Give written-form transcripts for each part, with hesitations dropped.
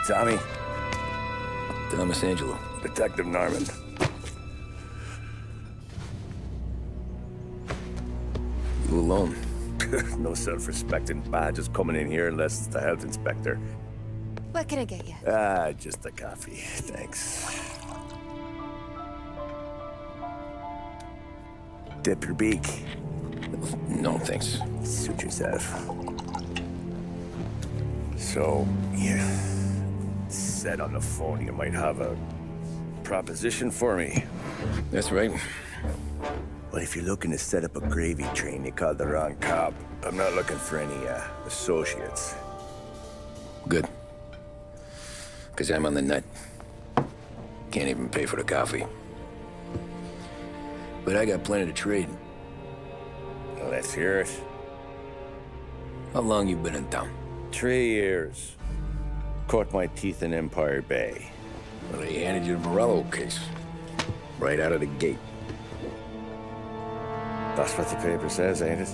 Tommy? Thomas Angelo. Detective Norman. You alone? No self-respecting badges coming in here unless it's the health inspector. What can I get you? Just a coffee, thanks. Dip your beak. No, thanks. Suit yourself. So, you said on the phone you might have a proposition for me. That's right. Well, if you're looking to set up a gravy train, you called the wrong cop. I'm not looking for any, associates. Good. Because I'm on the nut. Can't even pay for the coffee. But I got plenty to trade. Let's hear it. How long you been in town? 3 years. Caught my teeth in Empire Bay. Well, they handed you the Morello case. Right out of the gate. That's what the paper says, ain't it?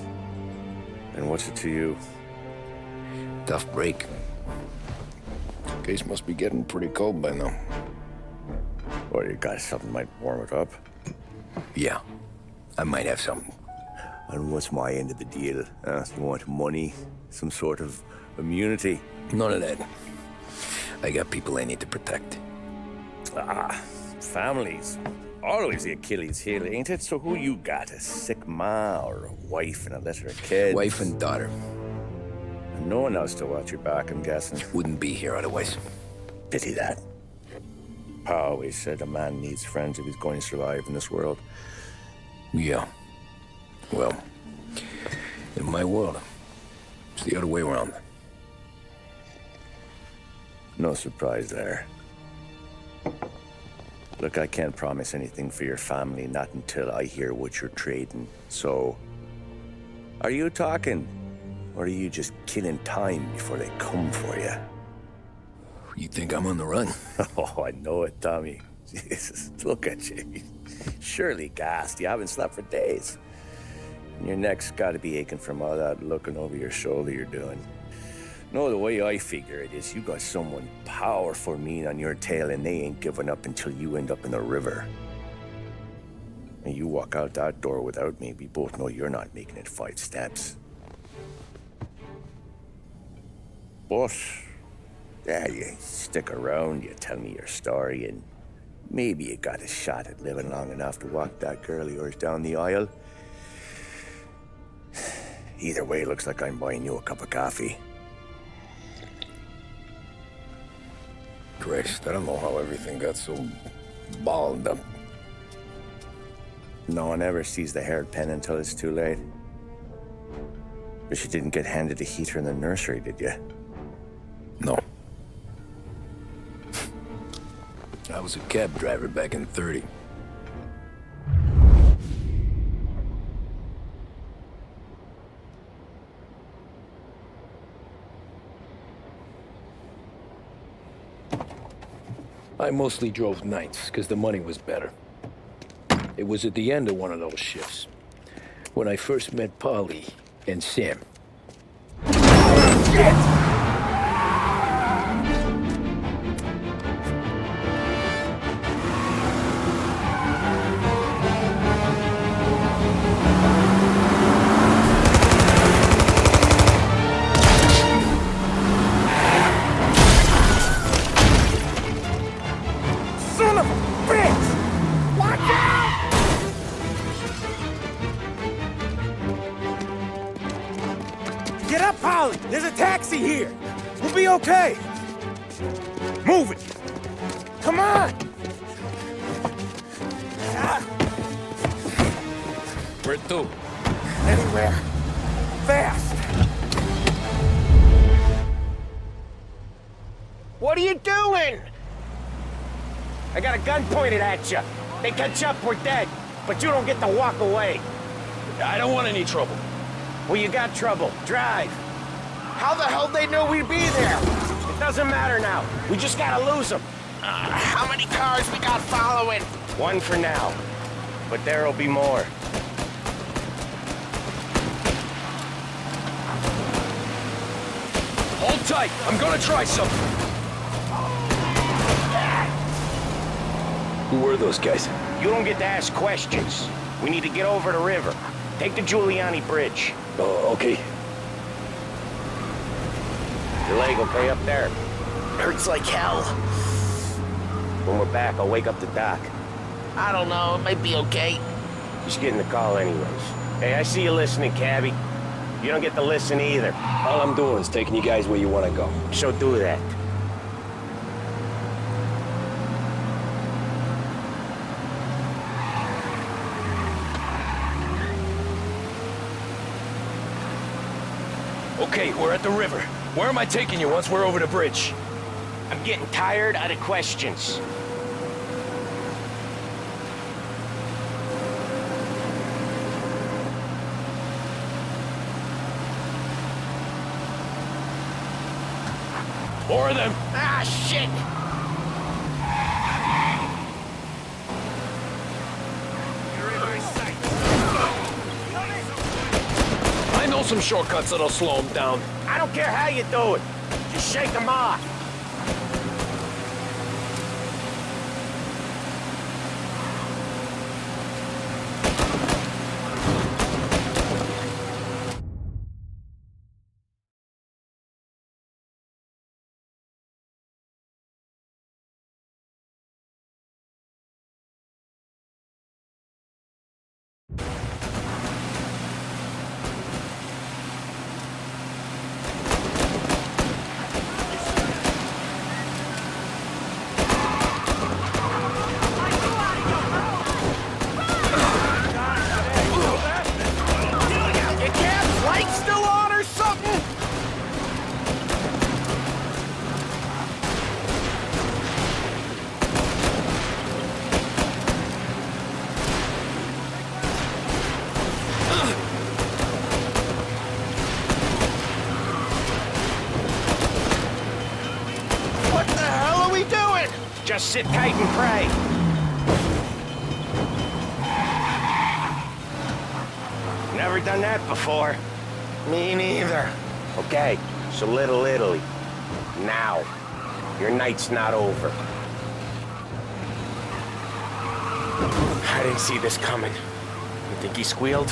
And what's it to you? Tough break. Case must be getting pretty cold by now. Or you got something might warm it up? Yeah, I might have something. And what's my end of the deal? You want money? Some sort of immunity? None of that. I got people I need to protect. Families. Always the Achilles heel, ain't it? So who you got? A sick ma or a wife and a litter of kids? Wife and daughter. And no one else to watch your back, I'm guessing. Wouldn't be here otherwise. Pity that. Pa always said a man needs friends if he's going to survive in this world. Yeah. Well, in my world, it's the other way around. No surprise there. Look, I can't promise anything for your family, not until I hear what you're trading. So, are you talking? Or are you just killing time before they come for you? You think I'm on the run? Oh, I know it, Tommy. Jesus, look at you. Surely gassed. You haven't slept for days. And your neck's got to be aching from all that looking over your shoulder you're doing. No, the way I figure it is you got someone powerful mean on your tail and they ain't giving up until you end up in the river. And you walk out that door without me, we both know you're not making it 5 steps. But, yeah, you stick around, you tell me your story, and maybe you got a shot at living long enough to walk that girl of yours down the aisle. Either way, looks like I'm buying you a cup of coffee. Christ, I don't know how everything got so balled up. No one ever sees the hairpin until it's too late. But you didn't get handed a heater in the nursery, did you? No. I was a cab driver back in '30. I mostly drove nights, because the money was better. It was at the end of one of those shifts, when I first met Polly and Sam. Shit! Get up, Polly! There's a taxi here! We'll be okay! Move it! Come on! Where to? Anywhere. Fast! What are you doing? I got a gun pointed at you. They catch up, we're dead. But you don't get to walk away. I don't want any trouble. Well, you got trouble. Drive. How the hell they knew we'd be there? It doesn't matter now. We just gotta lose them. How many cars we got following? One for now. But there'll be more. Hold tight. I'm gonna try something. Who were those guys? You don't get to ask questions. We need to get over the river. Take the Giuliani Bridge. Oh, okay. Your leg okay up there? Hurts like hell. When we're back, I'll wake up the doc. I don't know, it might be okay. He's getting the call anyways. Hey, I see you listening, cabbie. You don't get to listen either. All I'm doing is taking you guys where you want to go. So do that. Okay, we're at the river. Where am I taking you once we're over the bridge? I'm getting tired of the questions. More of them. Ah, shit! I know some shortcuts that'll slow them down. I don't care how you do it. Just shake them off. Just sit tight and pray. Never done that before. Me neither. Okay, so Little Italy. Now. Your night's not over. I didn't see this coming. You think he squealed?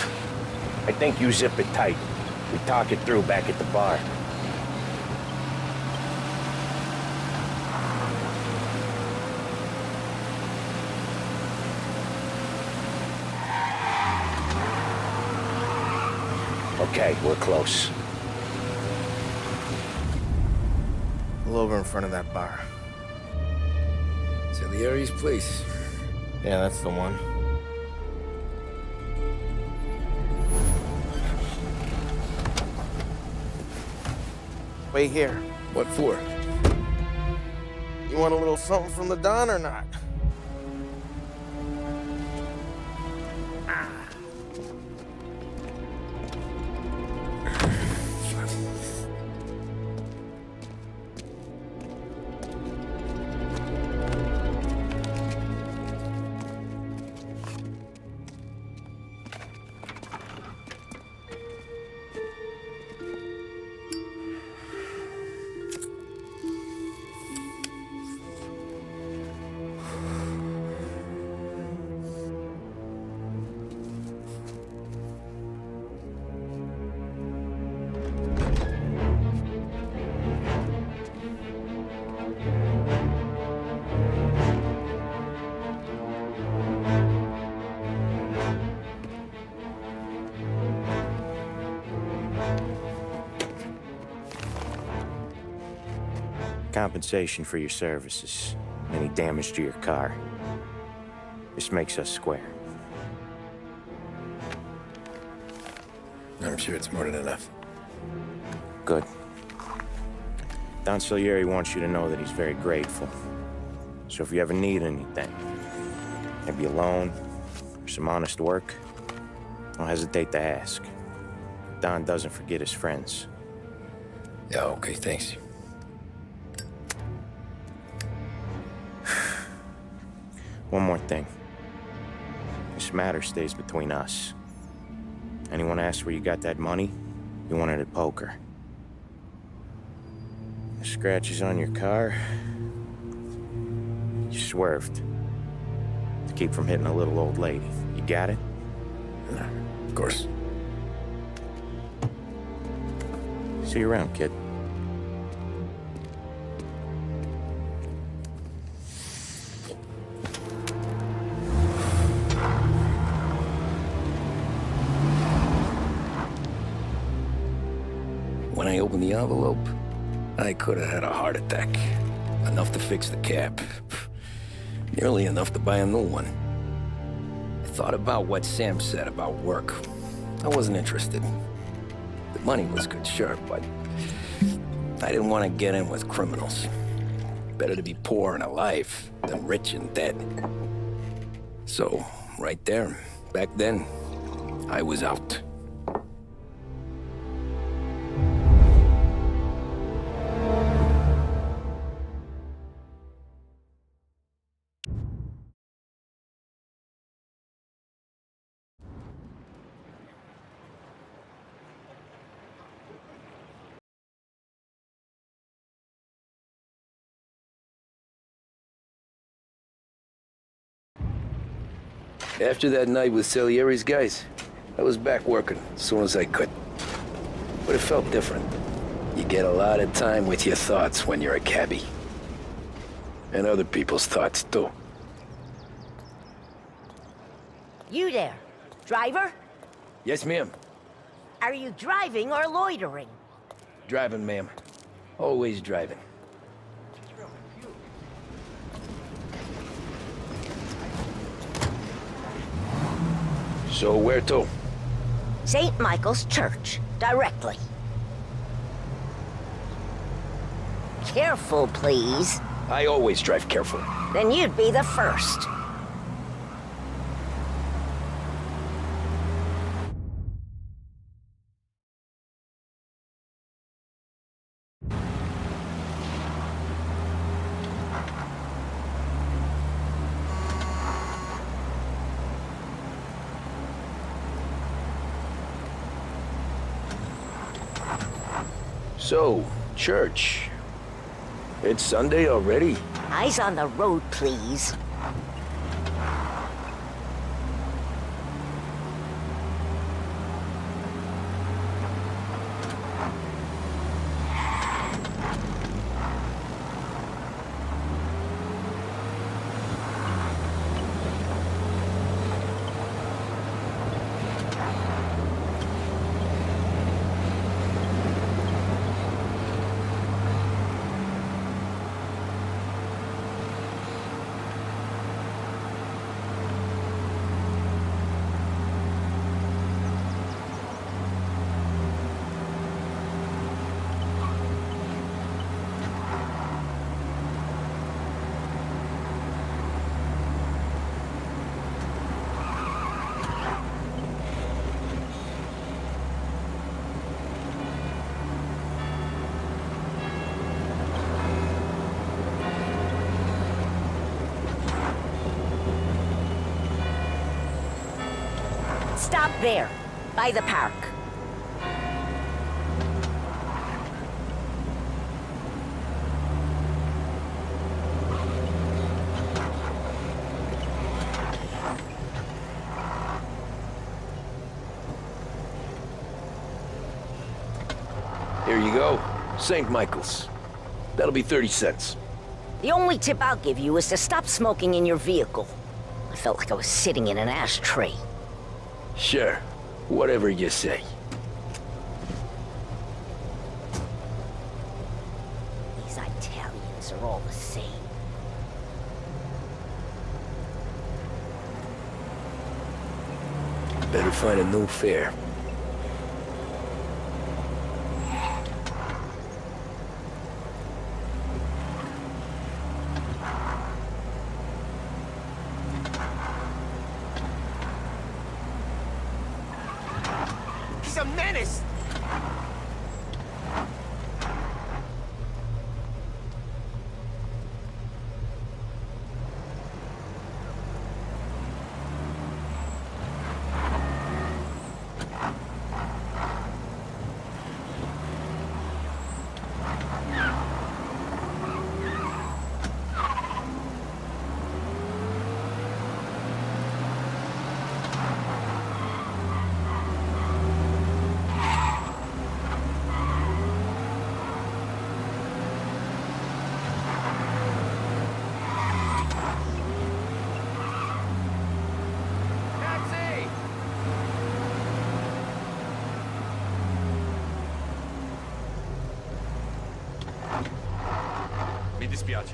I think you zip it tight. We talk it through back at the bar. Okay, we're close. Pull over in front of that bar. Salieri's place. Yeah, that's the one. Wait here. What for? You want a little something from the Don or not? Compensation for your services. Any damage to your car. This makes us square. I'm sure it's more than enough. Good. Don Salieri wants you to know that he's very grateful. So if you ever need anything, maybe a loan or some honest work, don't hesitate to ask. Don doesn't forget his friends. Yeah, okay, thanks. One more thing. This matter stays between us. Anyone asks where you got that money, you won it at poker. The scratches on your car, you swerved. to keep from hitting a little old lady. You got it? Of course. See you around, kid. When I opened the envelope, I could have had a heart attack. Enough to fix the cab. Nearly enough to buy a new one. I thought about what Sam said about work. I wasn't interested. The money was good, sure, but I didn't want to get in with criminals. Better to be poor and alive than rich and dead. So, right there, back then, I was out. After that night with Salieri's guys, I was back working as soon as I could. But it felt different. You get a lot of time with your thoughts when you're a cabbie. And other people's thoughts, too. You there, driver? Yes, ma'am. Are you driving or loitering? Driving, ma'am. Always driving. So where to? St. Michael's Church, directly. Careful, please. I always drive careful. Then you'd be the first. So, church. It's Sunday already? Eyes on the road, please. Stop there, by the park. Here you go. St. Michael's. That'll be 30 cents. The only tip I'll give you is to stop smoking in your vehicle. I felt like I was sitting in an ashtray. Sure. Whatever you say. These Italians are all the same. Better find a new fare. He's a menace! dispiace.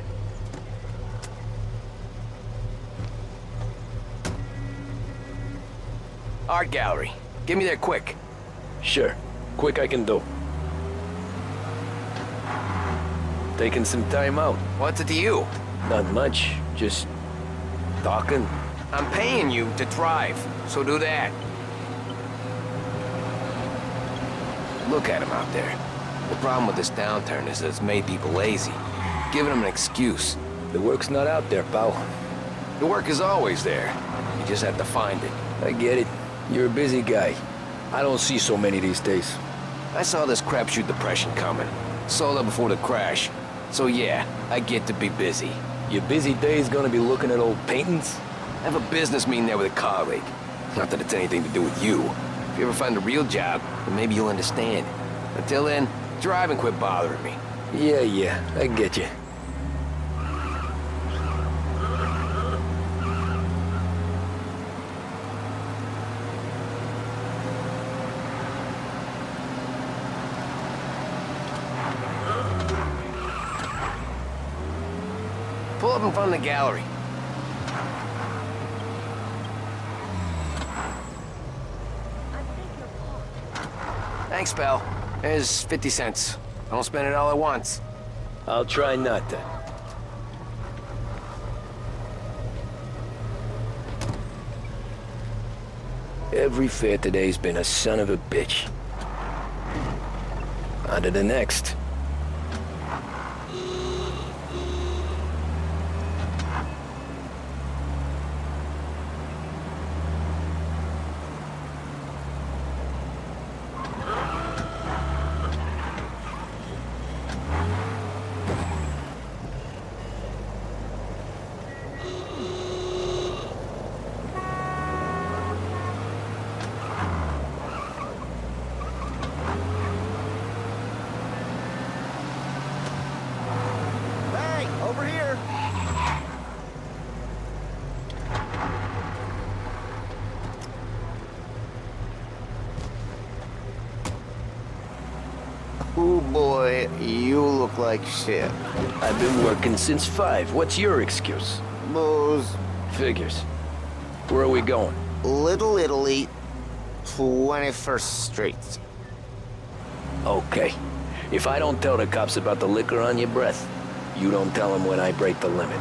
Art gallery. Get me there quick. Sure. Quick I can do. Taking some time out. What's it to you? Not much. Just talking. I'm paying you to drive, so do that. Look at him out there. The problem with this downturn is that it's made people lazy, giving them an excuse. The work's not out there, pal. The work is always there. You just have to find it. I get it. You're a busy guy. I don't see so many these days. I saw this crapshoot depression coming. Sold up before the crash. So yeah, I get to be busy. Your busy day's gonna be looking at old paintings? I have a business meeting there with a colleague. Not that it's anything to do with you. If you ever find a real job, then maybe you'll understand. Until then, drive and quit bothering me. Yeah, I get you. Pull up in front of the gallery. Thanks, pal. There's 50 cents. I don't spend it all at once. I'll try not to. Every fare today's been a son of a bitch. On to the next. Over here. Oh boy, you look like shit. I've been working since 5. What's your excuse? Booze. Figures. Where are we going? Little Italy, 21st Street. Okay. If I don't tell the cops about the liquor on your breath, you don't tell them when I break the limit.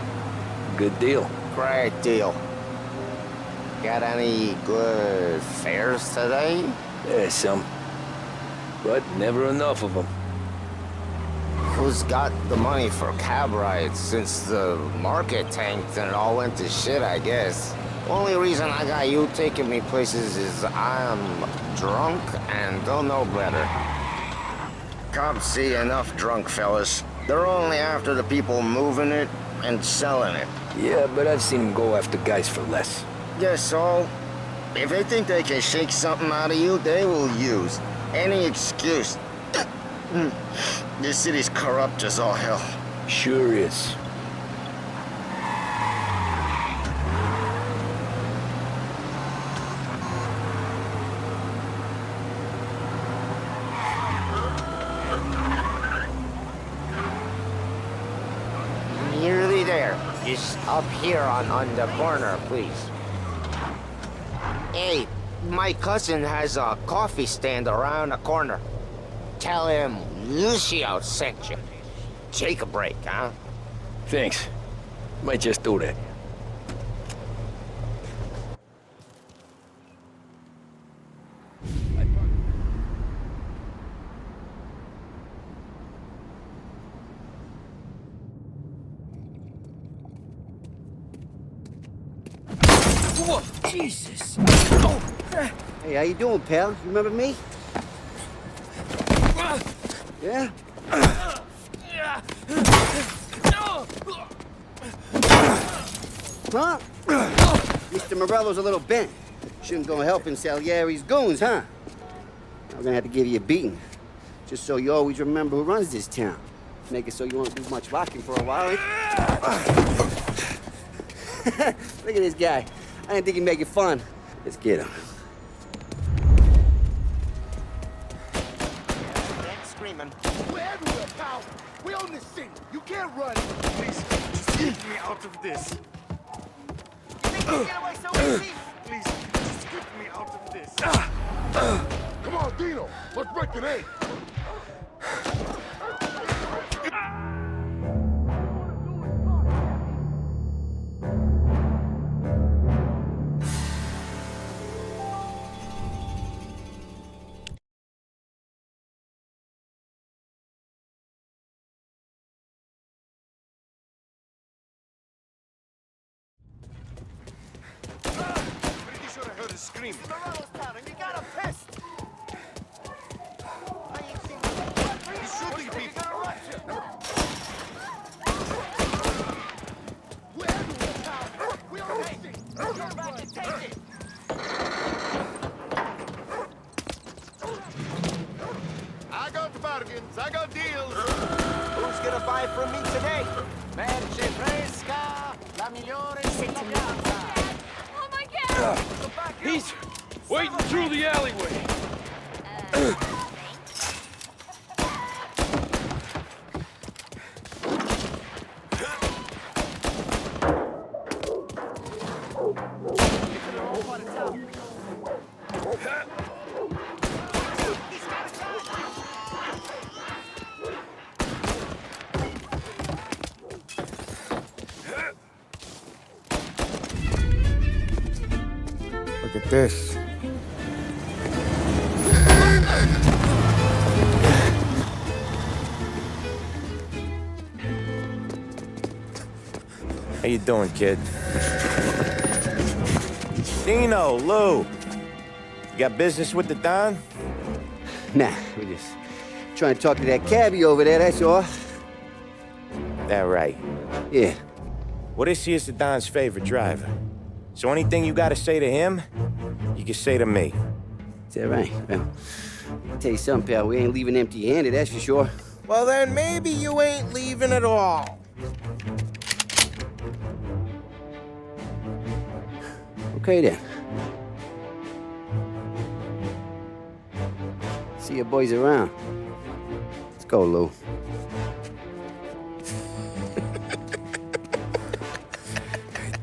Good deal. Great deal. Got any good fares today? Yeah, some. But never enough of them. Who's got the money for cab rides since the market tanked and it all went to shit, I guess? Only reason I got you taking me places is I'm drunk and don't know better. Cops see enough drunk fellas. They're only after the people moving it and selling it. Yeah, but I've seen them go after guys for less. Yes, so if they think they can shake something out of you, they will use any excuse. This city's corrupt as all hell. Sure is. Nearly there. Just up here on the corner, please. Hey, my cousin has a coffee stand around the corner. Tell him Lucio sent you. Take a break, huh? Thanks. Might just do that. Whoa, Jesus! Oh. Hey, how you doing, pal? You remember me? Yeah? Huh? Mr. Morello's a little bent. Shouldn't go helping Salieri's goons, huh? I'm gonna have to give you a beating. Just so you always remember who runs this town. Make it so you won't do much rocking for a while. Look at this guy. I didn't think he'd make it fun. Let's get him. Screaming. We're everywhere, pal. We own this city. You can't run. Please, just get me out of this. You think you get away so easy? Please, just get me out of this. Come on, Dino. Let's break it in. Pretty sure I heard a scream. Morello's town, and you got him pissed. I ain't seen He's shooting people. gonna run you. We're everywhere, pal. We own this city. Turn back and take it. I got bargains. I got deals. Who's gonna buy from me today? Merce fresca, la migliore siciliana. Oh my god! He's waiting through the alleyway. Look at this. How you doing, kid? Dino, Lou. You got business with the Don? Nah, we just trying to talk to that cabbie over there, that's all. That right. Yeah. Well, this here's the Don's favorite driver. So anything you gotta say to him, you can say to me. Is that right? Well, I'll tell you something, pal. We ain't leaving empty-handed, that's for sure. Well, then maybe you ain't leaving at all. Okay, then. See your boys around. Let's go, Lou.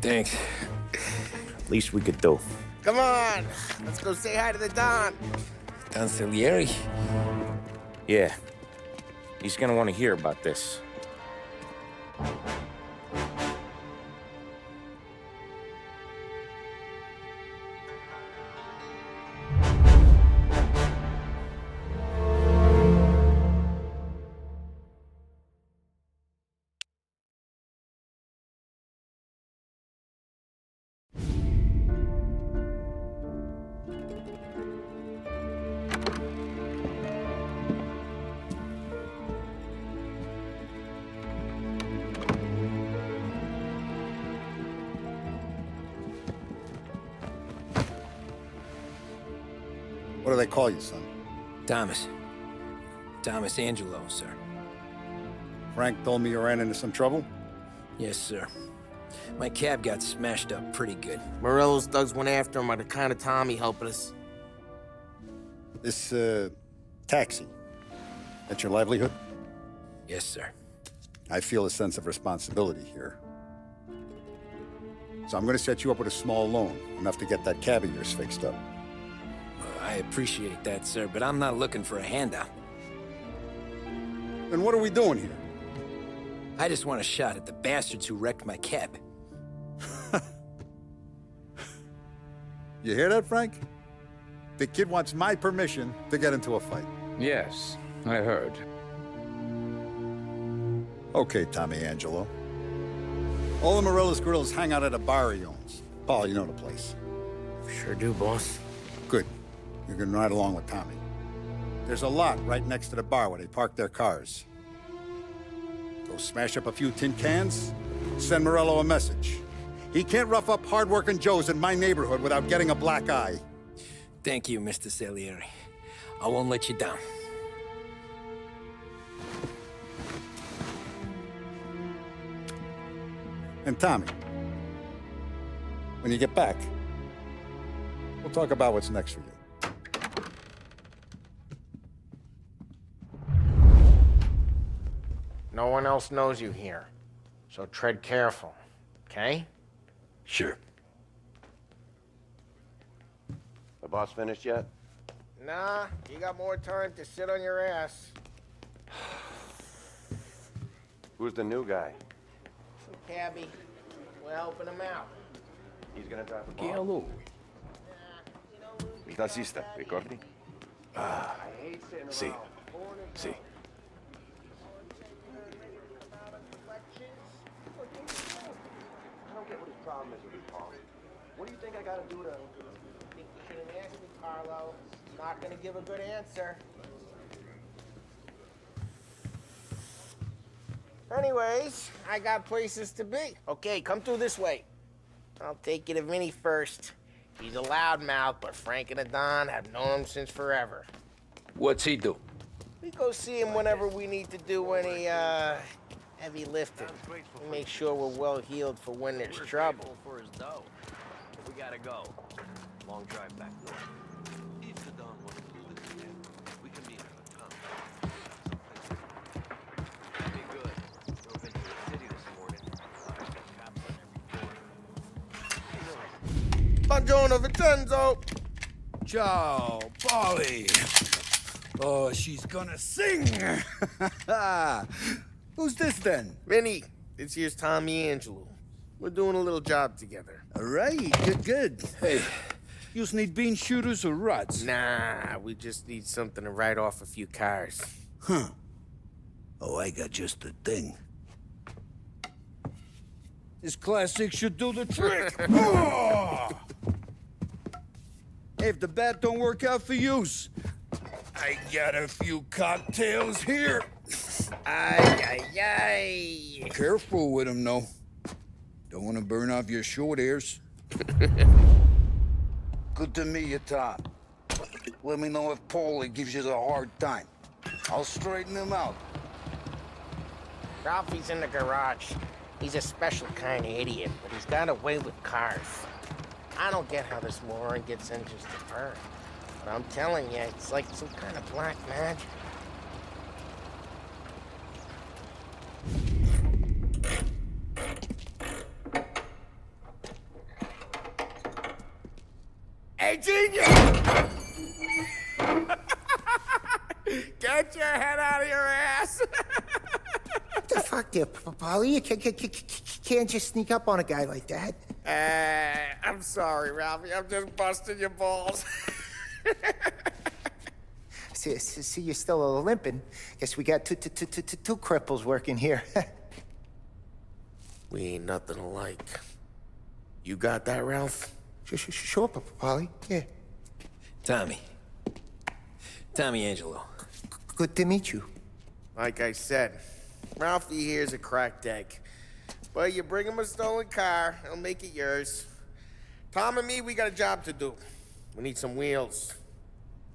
Thanks. Least we could do. Come on. Let's go say hi to the Don. Don Salieri? Yeah. He's gonna want to hear about this. What do they call you, son? Thomas. Thomas Angelo, sir. Frank told me you ran into some trouble? Yes, sir. My cab got smashed up pretty good. Morello's thugs went after him by the kind of Tommy helping us. This, taxi. That's your livelihood? Yes, sir. I feel a sense of responsibility here. So I'm gonna set you up with a small loan, enough to get that cab of yours fixed up. I appreciate that, sir, but I'm not looking for a handout. Then what are we doing here? I just want a shot at the bastards who wrecked my cab. You hear that, Frank? The kid wants my permission to get into a fight. Yes, I heard. Okay, Tommy Angelo. All the Morello's grills hang out at a bar he owns. Paul, you know the place. Sure do, boss. Good. You can ride along with Tommy. There's a lot right next to the bar where they park their cars. Go smash up a few tin cans, send Morello a message. He can't rough up hard-working Joes in my neighborhood without getting a black eye. Thank you, Mr. Salieri. I won't let you down. And Tommy, when you get back, we'll talk about what's next for you. No one else knows you here. So tread careful, okay? Sure. The boss finished yet? Nah, you got more time to sit on your ass. Who's the new guy? Cabby, we're helping him out. He's gonna drive the Yeah, ball. hello. Il tassista, ricordi? Sì. Sì. I don't get what his problem is with you, Paul. What do you think I gotta do to... Think you should have asked me, Carlo. Not gonna give a good answer. Anyways, I got places to be. Okay, come through this way. I'll take you to Vinny first. He's a loudmouth, but Frank and the Don have known him since forever. What's he do? We go see him whenever we need to do any, heavy lifting. We make sure we're well healed for when there's trouble. For his dough. We gotta go. Long drive back north. If the Don wants to do this again, we can meet at a town. Someplace. Be good. Drove into the city this morning. Cops on every corner. Buongiorno, Vincenzo! Ciao, Polly. Oh, she's gonna sing. Who's this then? Vinny, this here's Tommy Angelo. We're doing a little job together. All right, good. Hey, you need bean shooters or rods? Nah, we just need something to write off a few cars. Huh. Oh, I got just the thing. This classic should do the trick. Oh! Hey, if the bat don't work out for yous, I got a few cocktails here. Ay. Careful with them, though. Don't want to burn off your short hairs. Good to meet you, Tom. Let me know if Paulie gives you a hard time. I'll straighten him out. Ralphie's in the garage. He's a special kind of idiot, but he's got a way with cars. I don't get how this moron gets engines to burn. But I'm telling you, it's like some kind of black magic. Hey, genius! Get your head out of your ass! What the fuck there, Polly? You can't just sneak up on a guy like that. I'm sorry, Ralphie. I'm just busting your balls. See, you're still limping. Guess we got two cripples working here. We ain't nothing alike. You got that, Ralph? Sure, Polly. Yeah. Tommy Angelo. Good to meet you. Like I said, Ralphie here's a cracked egg. But you bring him a stolen car, he'll make it yours. Tom and me, we got a job to do. We need some wheels.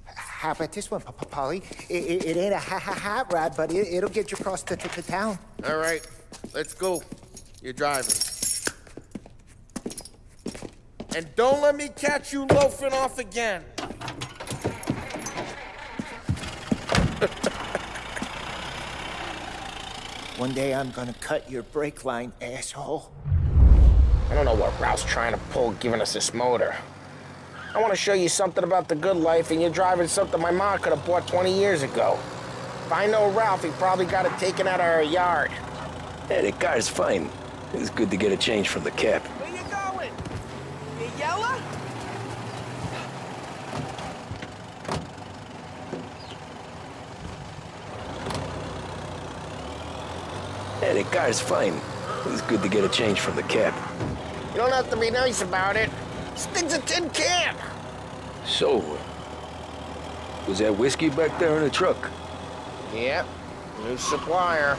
How about this one, Polly? It ain't a hot rod, but it'll get you across to town. All right, let's go. You're driving. And don't let me catch you loafing off again. One day I'm gonna cut your brake line, asshole. I don't know what Ralph's trying to pull giving us this motor. I want to show you something about the good life, and you're driving something my mom could have bought 20 years ago. If I know Ralph, he probably got it taken out of our yard. Hey, the car's fine. It's good to get a change from the cap. Where you going? You yellow? Hey, the car's fine. It's good to get a change from the cap. You don't have to be nice about it. This thing's a tin can. So, was that whiskey back there in the truck? Yep, new supplier.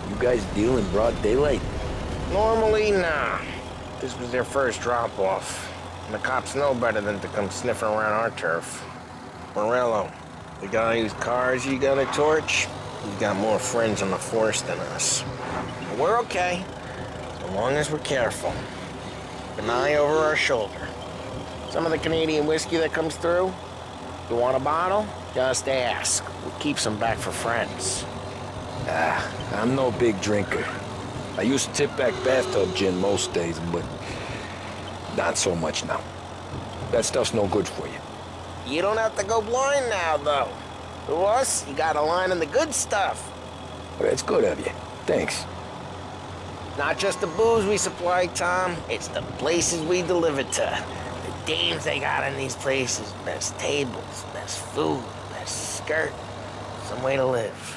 You guys deal in broad daylight? Normally, nah. This was their first drop-off. And the cops know better than to come sniffing around our turf. Morello, the guy whose cars you got a torch, he's got more friends on the force than us. But we're okay, so long as we're careful. Keep an eye over our shoulder. Some of the Canadian whiskey that comes through, you want a bottle? Just ask. We'll keep some back for friends. I'm no big drinker. I used to tip back bathtub gin most days, but not so much now. That stuff's no good for you. You don't have to go blind now, though. To us, you got a line in the good stuff. Well, that's good of you. Thanks. Not just the booze we supply, Tom. It's the places we deliver to. The dames they got in these places. Best tables, best food, best skirt. Some way to live.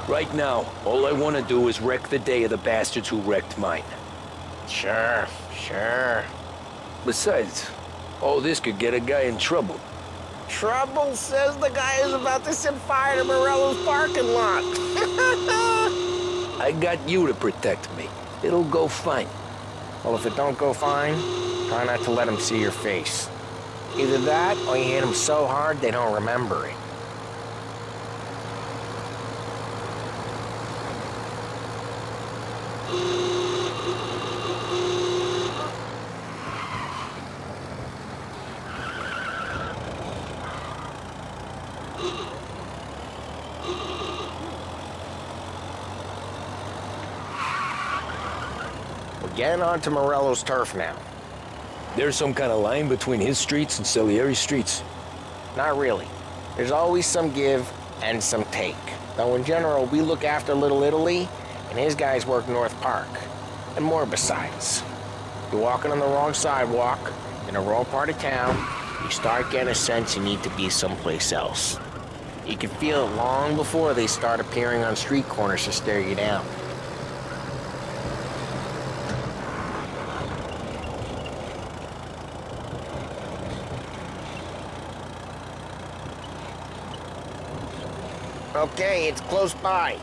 Right now, all I want to do is wreck the day of the bastards who wrecked mine. Sure. Besides, all this could get a guy in trouble. Trouble, says the guy who's about to set fire to Morello's parking lot. I got you to protect me. It'll go fine. Well, if it don't go fine, try not to let them see your face. Either that, or you hit them so hard they don't remember it. We're getting onto Morello's turf now. There's some kind of line between his streets and Salieri's streets? Not really. There's always some give and some take. Though in general, we look after Little Italy, and his guys work North Park. And more besides. You're walking on the wrong sidewalk, in a wrong part of town, you start getting a sense you need to be someplace else. You can feel it long before they start appearing on street corners to stare you down. Okay, it's close by.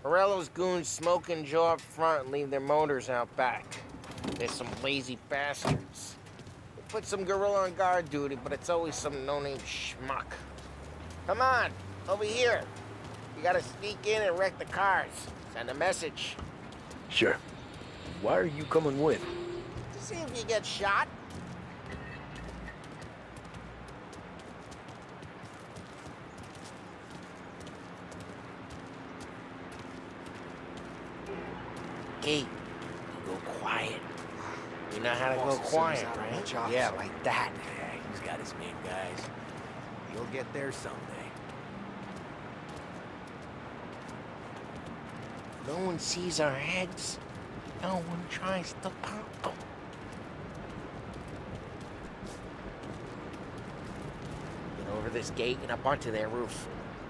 Morello's goons smoke and Joe up front and leave their motors out back. They're some lazy bastards. They put some gorilla on guard duty, but it's always some no-name schmuck. Come on, over here. You gotta sneak in and wreck the cars. Send a message. Sure. Why are you coming with? To see if you get shot. Kate, you go quiet. You know how to go quiet, right? Yeah, like that. Yeah, he's got his main guys. He'll get there someday. No one sees our heads. No one tries to pop them. Get over this gate and up onto their roof.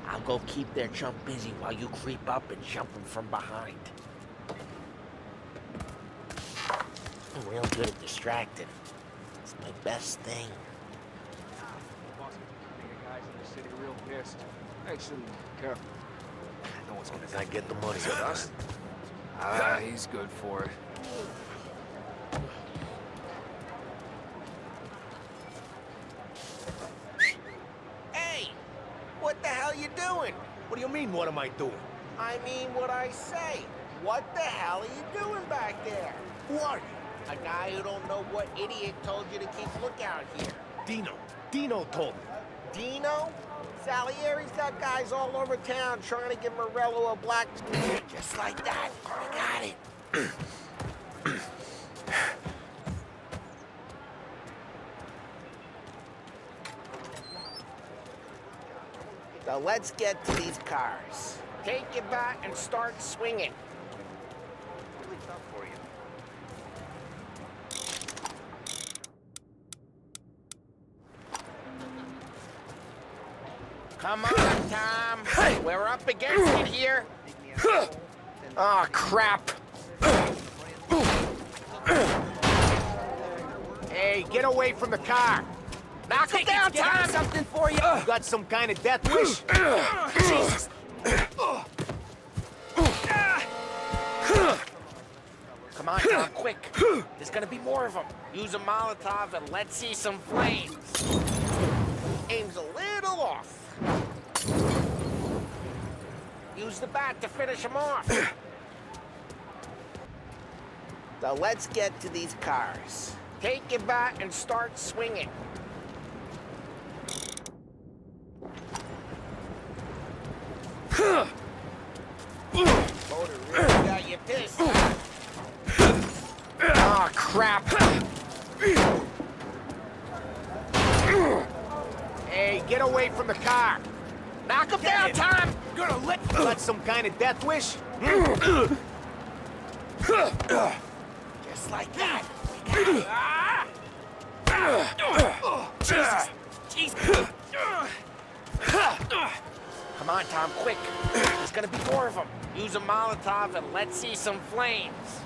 I'll go keep their chump busy while you creep up and jump them from behind. I'm real good at distracting. It's my best thing. Guys in the city real pissed. Actually, careful. No one's gonna get the money with us. He's good for it. Hey! What the hell you doing? What do you mean, what am I doing? I mean what I say. What the hell are you doing back there? Who are you? A guy who don't know what idiot told you to keep lookout here. Dino. Dino told me. Dino? Salieri's got guys all over town trying to give Morello a black... Just like that. You got it. So let's get to these cars. Take it back and start swinging. Really tough for you. Come on, Tom. We're up against it here. Oh, crap. Hey, get away from the car. Knock him down, Tom. Something for you? Got some kind of death wish? Jesus. Come on, Tom, quick. There's gonna be more of them. Use a Molotov and let's see some flames. Aim's a little off. Use the bat to finish them off. So let's get to these cars. Take your bat and start swinging. Motor really got you pissed, huh? Oh, crap. Hey, get away from the car. Knock him down, Tom! Gonna let some kind of death wish? Just like that. Jesus. Come on, Tom, quick. There's gonna be more of them. Use a Molotov and let's see some flames.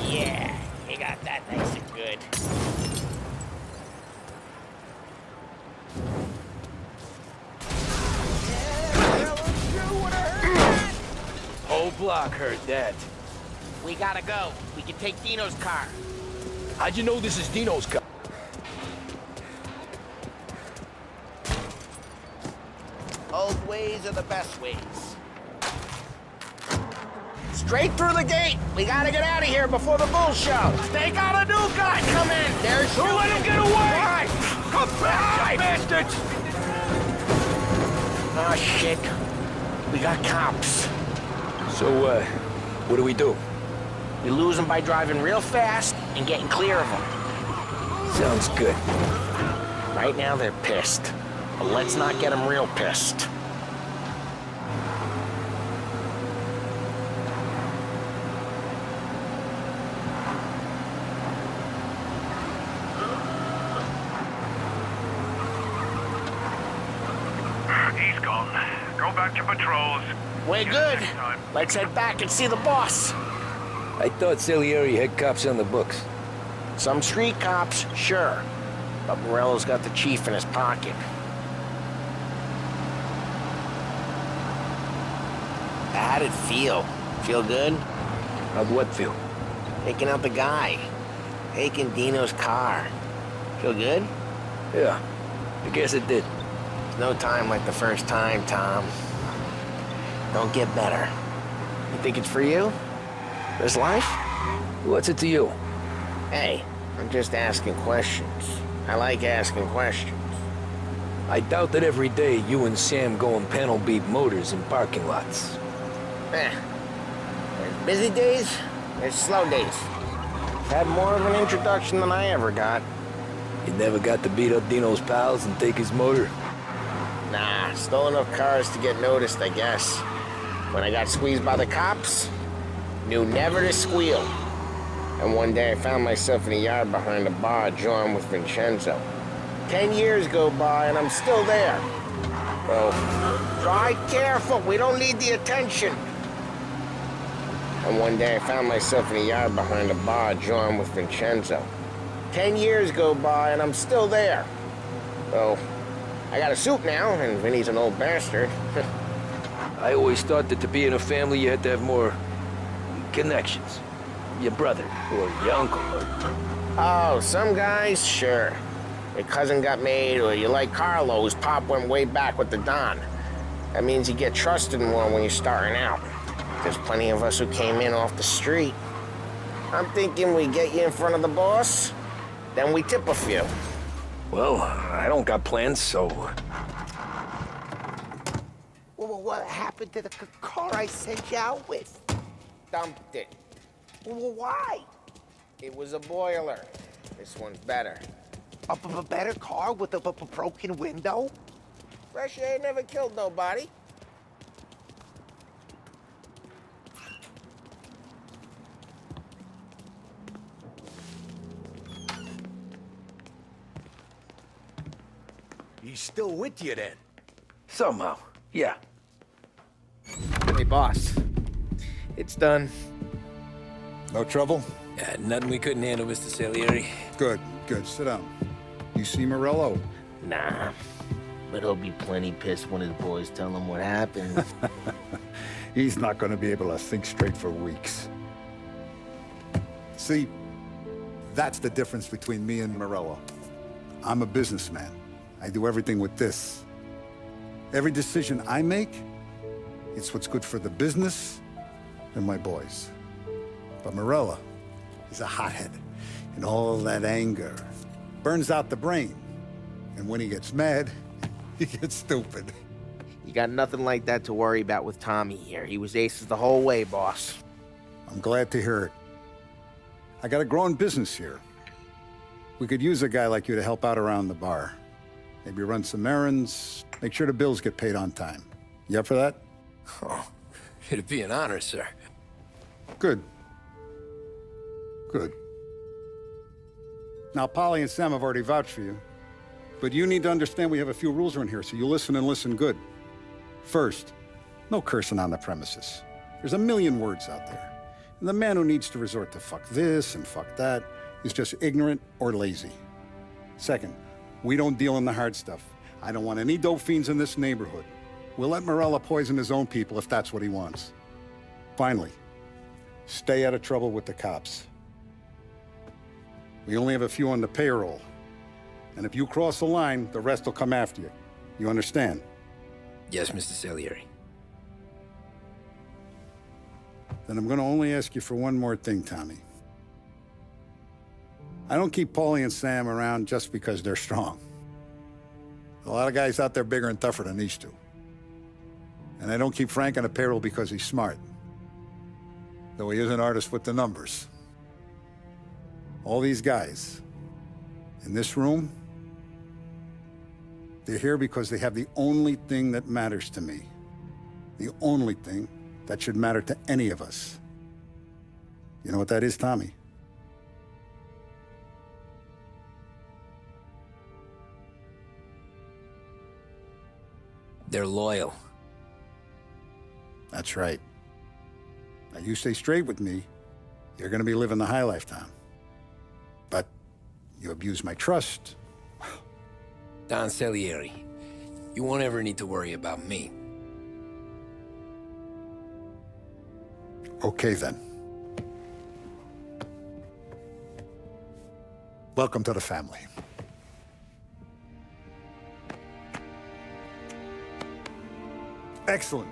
Yeah, you got that nice and good. Whole block heard that. We gotta go. We can take Dino's car. How'd you know this is Dino's car? Old ways are the best ways. Straight through the gate. We gotta get out of here before the bull show. They got a new guy come in. There's Don't let him get away! Come back, bastards! Oh, shit. We got cops. So, what do we do? We lose them by driving real fast and getting clear of them. Sounds good. Right now, they're pissed. But let's not get them real pissed. He's gone. Go back to patrols. We're good. Let's head back and see the boss. I thought Salieri had cops on the books. Some street cops, sure. But Morello's got the chief in his pocket. How'd it feel? Feel good? How'd what feel? Taking out the guy. Taking Dino's car. Feel good? Yeah, I guess it did. No time like the first time, Tom. Don't get better. You think it's for you? This life? What's it to you? Hey, I'm just asking questions. I like asking questions. I doubt that every day you and Sam go and panel beat motors in parking lots. There's busy days, there's slow days. Had more of an introduction than I ever got. You never got to beat up Dino's pals and take his motor? Nah, stole enough cars to get noticed, I guess. When I got squeezed by the cops, knew never to squeal. And one day I found myself in a yard behind a bar joined with Vincenzo. 10 years go by and I'm still there. So, drive careful, we don't need the attention. And one day I found myself in a yard behind a bar joined with Vincenzo. 10 years go by and I'm still there. So, I got a suit now, and Vinny's an old bastard. I always thought that to be in a family you had to have more connections. Your brother, or your uncle. Oh, some guys, sure. Your cousin got made, or you like Carlo's pop went way back with the Don. That means you get trusted more when you're starting out. There's plenty of us who came in off the street. I'm thinking we get you in front of the boss, then we tip a few. Well, I don't got plans, so... Well, what happened to the car I sent you out with? Dumped it. Well, why? It was a boiler. This one's better. A better car with a broken window? Fresh air never killed nobody. He's still with you then? Somehow, yeah. Hey, boss. It's done. No trouble? Yeah, nothing we couldn't handle, Mr. Salieri. Good, good. Sit down. You see Morello? Nah, but he'll be plenty pissed when his boys tell him what happened. He's not going to be able to think straight for weeks. See, that's the difference between me and Morello. I'm a businessman. I do everything with this. Every decision I make, it's what's good for the business and my boys. But Morello, He's a hothead. And all that anger burns out the brain. And when he gets mad, he gets stupid. You got nothing like that to worry about with Tommy here. He was aces the whole way, boss. I'm glad to hear it. I got a growing business here. We could use a guy like you to help out around the bar. Maybe run some errands, make sure the bills get paid on time. You up for that? Oh, it'd be an honor, sir. Good. Good. Now, Polly and Sam have already vouched for you. But you need to understand we have a few rules around here, so you listen and listen good. First, no cursing on the premises. There's a million words out there. And the man who needs to resort to fuck this and fuck that is just ignorant or lazy. Second, we don't deal in the hard stuff. I don't want any dope fiends in this neighborhood. We'll let Morella poison his own people if that's what he wants. Finally, stay out of trouble with the cops. We only have a few on the payroll. And if you cross the line, the rest will come after you. You understand? Yes, Mr. Salieri. Then I'm gonna only ask you for one more thing, Tommy. I don't keep Paulie and Sam around just because they're strong. A lot of guys out there bigger and tougher than these two. And I don't keep Frank on the payroll because he's smart. Though he is an artist with the numbers. All these guys in this room, they're here because they have the only thing that matters to me. The only thing that should matter to any of us. You know what that is, Tommy? They're loyal. That's right. Now you stay straight with me, you're gonna be living the high life, Tom. But you abuse my trust. Don Salieri, you won't ever need to worry about me. Okay, then. Welcome to the family. Excellent.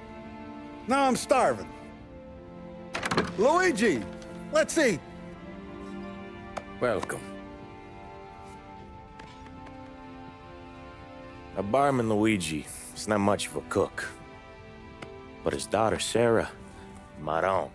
Now I'm starving. Luigi, let's eat. Welcome. A barman Luigi is not much of a cook. But his daughter, Sarah, Maron.